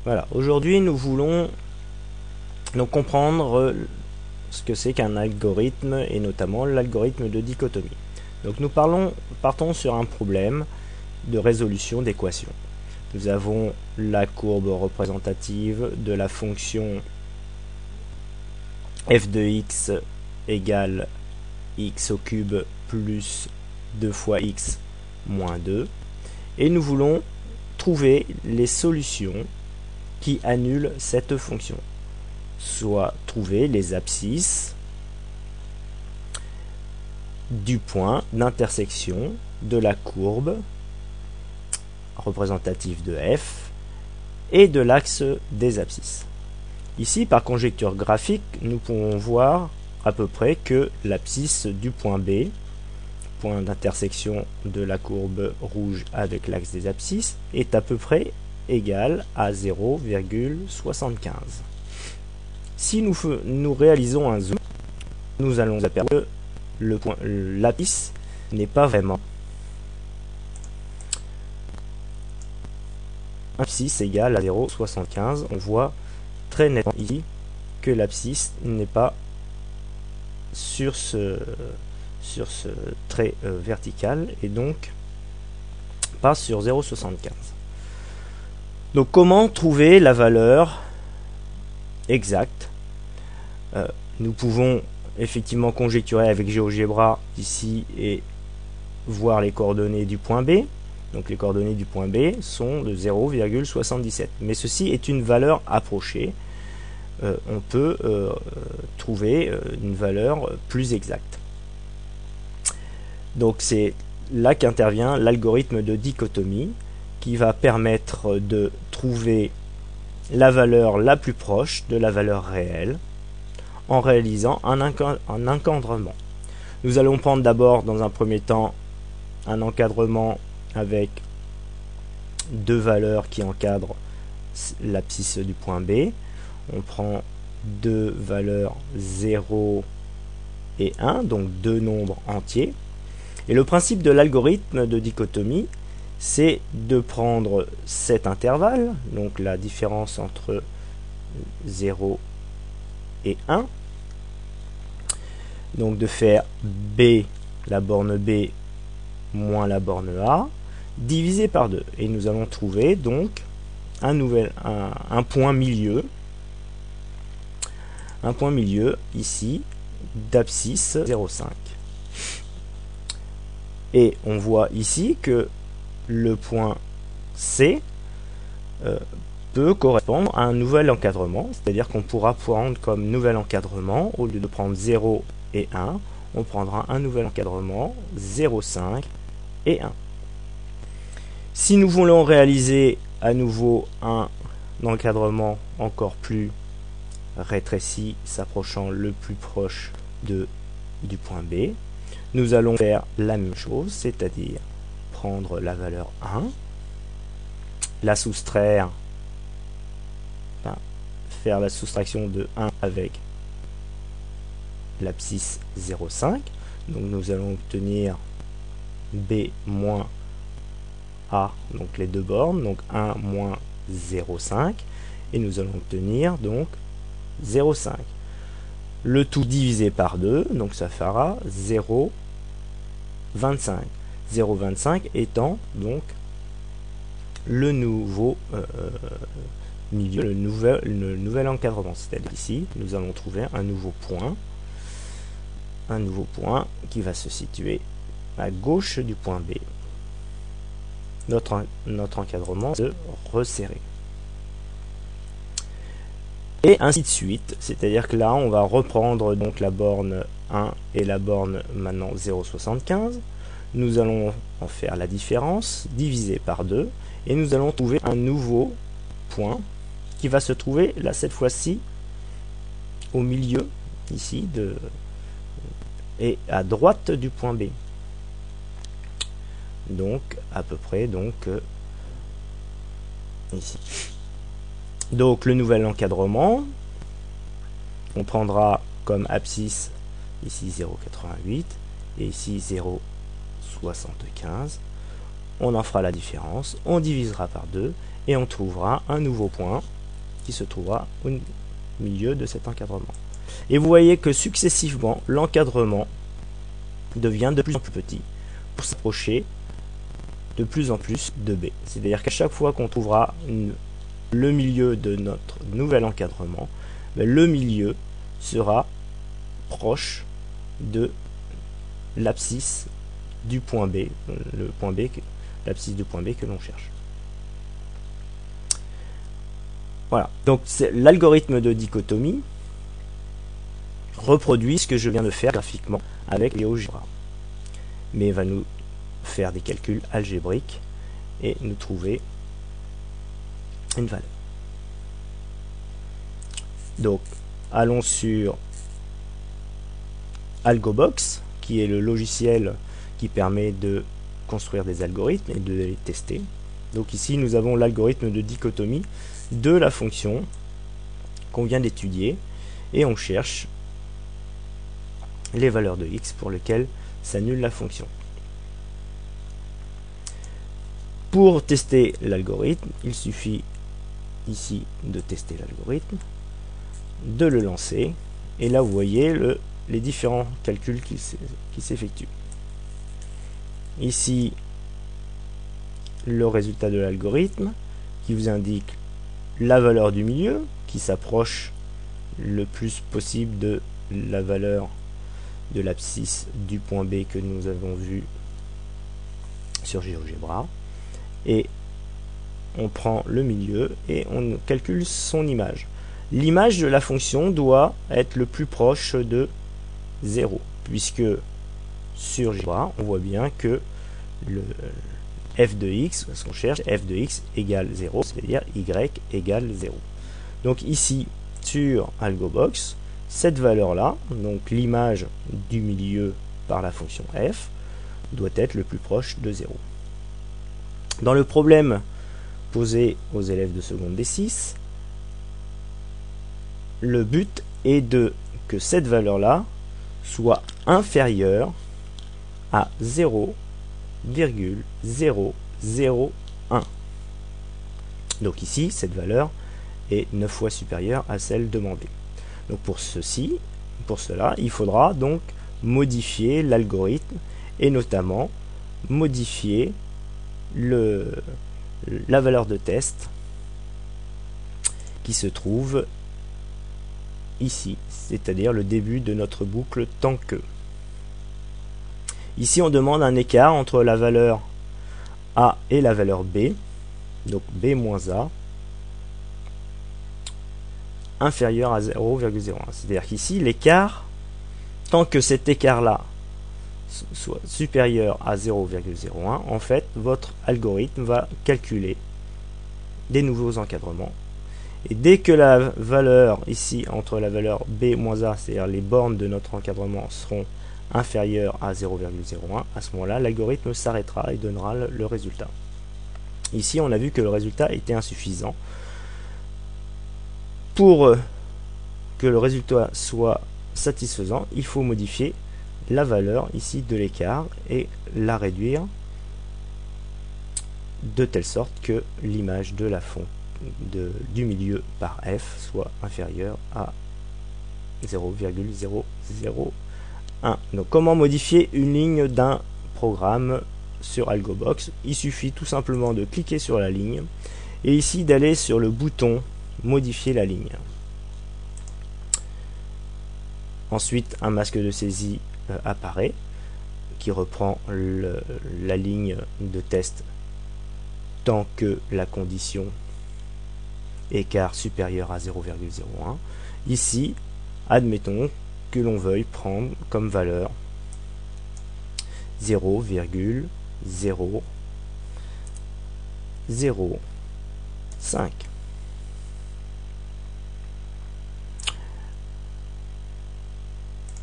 Voilà, aujourd'hui nous voulons donc comprendre ce que c'est qu'un algorithme et notamment l'algorithme de dichotomie. Donc nous partons sur un problème de résolution d'équation. Nous avons la courbe représentative de la fonction f de x égale x au cube plus 2 fois x moins 2 et nous voulons trouver les solutions qui annulent cette fonction, soit trouver les abscisses du point d'intersection de la courbe représentative de f et de l'axe des abscisses. Ici, par conjecture graphique, nous pouvons voir à peu près que l'abscisse du point B, point d'intersection de la courbe rouge avec l'axe des abscisses, est à peu près égale à 0,75. Si nous réalisons un zoom, nous allons apercevoir que l'abscisse n'est pas vraiment abscisse égale à 0,75. On voit très nettement ici que l'abscisse n'est pas sur ce trait vertical et donc pas sur 0,75. Donc comment trouver la valeur exacte? Nous pouvons effectivement conjecturer avec GeoGebra ici et voir les coordonnées du point B. Donc les coordonnées du point B sont de 0,77. Mais ceci est une valeur approchée. On peut trouver une valeur plus exacte. Donc c'est là qu'intervient l'algorithme de dichotomie qui va permettre de trouver la valeur la plus proche de la valeur réelle en réalisant un encadrement. Nous allons prendre d'abord dans un premier temps un encadrement avec deux valeurs qui encadrent l'abscisse du point B. On prend deux valeurs 0 et 1, donc deux nombres entiers. Et le principe de l'algorithme de dichotomie, c'est de prendre cet intervalle, donc la différence entre 0 et 1, donc de faire B, la borne B, moins la borne A, divisé par 2. Et nous allons trouver donc un point milieu, ici, d'abscisse 0,5. Et on voit ici que le point C peut correspondre à un nouvel encadrement, c'est-à-dire qu'on pourra prendre comme nouvel encadrement, au lieu de prendre 0 et 1, on prendra un nouvel encadrement 0,5 et 1. Si nous voulons réaliser à nouveau un encadrement encore plus rétréci, s'approchant le plus proche du point B, nous allons faire la même chose, c'est-à-dire prendre la valeur 1, la soustraire, faire la soustraction de 1 avec l'abscisse 0,5. Donc nous allons obtenir B moins A, donc les deux bornes, donc 1 moins 0,5, et nous allons obtenir donc 0,5. Le tout divisé par 2, donc ça fera 0,25. 0,25 étant donc le nouveau milieu, le nouvel encadrement. C'est-à-dire ici, nous allons trouver un nouveau point qui va se situer à gauche du point B. Notre encadrement se resserrer. Et ainsi de suite, c'est-à-dire que là, on va reprendre donc la borne 1 et la borne maintenant 0,75. Nous allons en faire la différence, diviser par 2, et nous allons trouver un nouveau point qui va se trouver, là, cette fois-ci, au milieu, ici, et à droite du point B. Donc, à peu près, donc, ici. Donc, le nouvel encadrement, on prendra comme abscisse, ici, 0,88, et ici, 0,75. On en fera la différence, on divisera par 2, et on trouvera un nouveau point qui se trouvera au milieu de cet encadrement. Et vous voyez que successivement, l'encadrement devient de plus en plus petit pour s'approcher de plus en plus de B. C'est-à-dire qu'à chaque fois qu'on trouvera le milieu de notre nouvel encadrement, le milieu sera proche de l'abscisse du point B, l'abscisse du point B que l'on cherche. Voilà, donc l'algorithme de dichotomie reproduit ce que je viens de faire graphiquement avec GeoGebra, mais va nous faire des calculs algébriques et nous trouver une valeur. Donc, allons sur AlgoBox, qui est le logiciel qui permet de construire des algorithmes et de les tester. Donc ici, nous avons l'algorithme de dichotomie de la fonction qu'on vient d'étudier et on cherche les valeurs de x pour lesquelles s'annule la fonction. Pour tester l'algorithme, il suffit ici de tester l'algorithme, de le lancer, et là vous voyez les différents calculs qui s'effectuent. Ici, le résultat de l'algorithme qui vous indique la valeur du milieu qui s'approche le plus possible de la valeur de l'abscisse du point B que nous avons vu sur GeoGebra, et on prend le milieu et on calcule son image. L'image de la fonction doit être le plus proche de 0, puisque sur GeoGebra on voit bien que le f de x, ce qu'on cherche, f de x égale 0, c'est-à-dire y égale 0. Donc ici, sur AlgoBox, cette valeur-là, donc l'image du milieu par la fonction f, doit être le plus proche de 0. Dans le problème posé aux élèves de seconde D6, le but est que cette valeur-là soit inférieure à 0,001. Donc ici, cette valeur est 9 fois supérieure à celle demandée. Donc pour cela, il faudra donc modifier l'algorithme et notamment modifier la valeur de test qui se trouve ici, c'est-à-dire le début de notre boucle tant que. Ici, on demande un écart entre la valeur A et la valeur B, donc B moins A, inférieur à 0,01. C'est-à-dire qu'ici, l'écart, tant que cet écart-là soit supérieur à 0,01, en fait, votre algorithme va calculer des nouveaux encadrements. Et dès que la valeur, ici, entre la valeur B moins A, c'est-à-dire les bornes de notre encadrement, seront inférieures à 0,01, à ce moment-là, l'algorithme s'arrêtera et donnera le résultat. Ici, on a vu que le résultat était insuffisant. Pour que le résultat soit satisfaisant, il faut modifier la valeur ici de l'écart et la réduire de telle sorte que l'image de la fonction du milieu par f soit inférieure à 0,001. Donc comment modifier une ligne d'un programme sur AlgoBox? Il suffit tout simplement de cliquer sur la ligne et ici d'aller sur le bouton modifier la ligne. Ensuite, un masque de saisie apparaît qui reprend la ligne de test tant que la condition écart supérieur à 0,01. Ici, admettons que l'on veuille prendre comme valeur 0,005.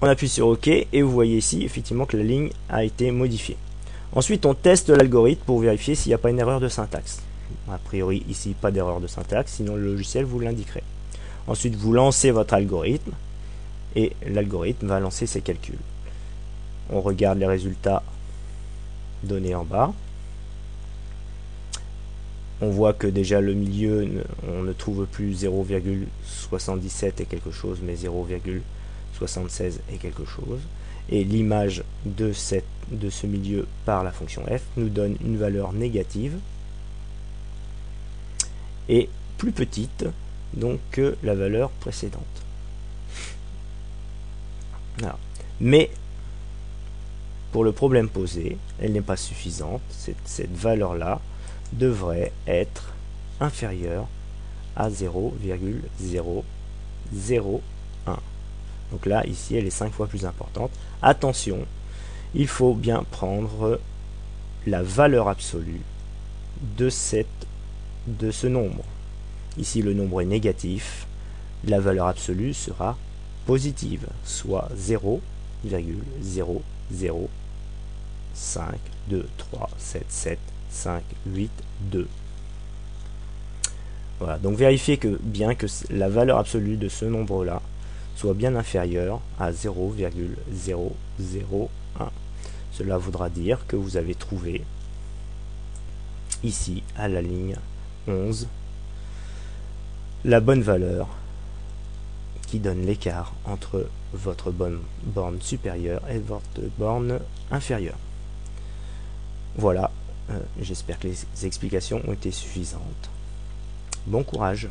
On appuie sur OK et vous voyez ici effectivement que la ligne a été modifiée. Ensuite, on teste l'algorithme pour vérifier s'il n'y a pas une erreur de syntaxe. A priori, ici, pas d'erreur de syntaxe, sinon le logiciel vous l'indiquerait. Ensuite, vous lancez votre algorithme et l'algorithme va lancer ses calculs. On regarde les résultats donnés en bas. on voit que déjà le milieu, on ne trouve plus 0,77 et quelque chose, mais 0,76 et quelque chose. Et l'image de ce milieu par la fonction f nous donne une valeur négative et plus petite donc que la valeur précédente. Voilà. Mais pour le problème posé, elle n'est pas suffisante. Cette valeur-là devrait être inférieure à 0,001. Donc là, ici, elle est 5 fois plus importante. Attention, il faut bien prendre la valeur absolue de ce nombre. Ici, le nombre est négatif. La valeur absolue sera positive, soit 0,005237758 Voilà, donc vérifiez bien que la valeur absolue de ce nombre-là soit bien inférieure à 0,001. Cela voudra dire que vous avez trouvé ici, à la ligne 11, la bonne valeur qui donne l'écart entre votre borne supérieure et votre borne inférieure. Voilà, j'espère que les explications ont été suffisantes. Bon courage!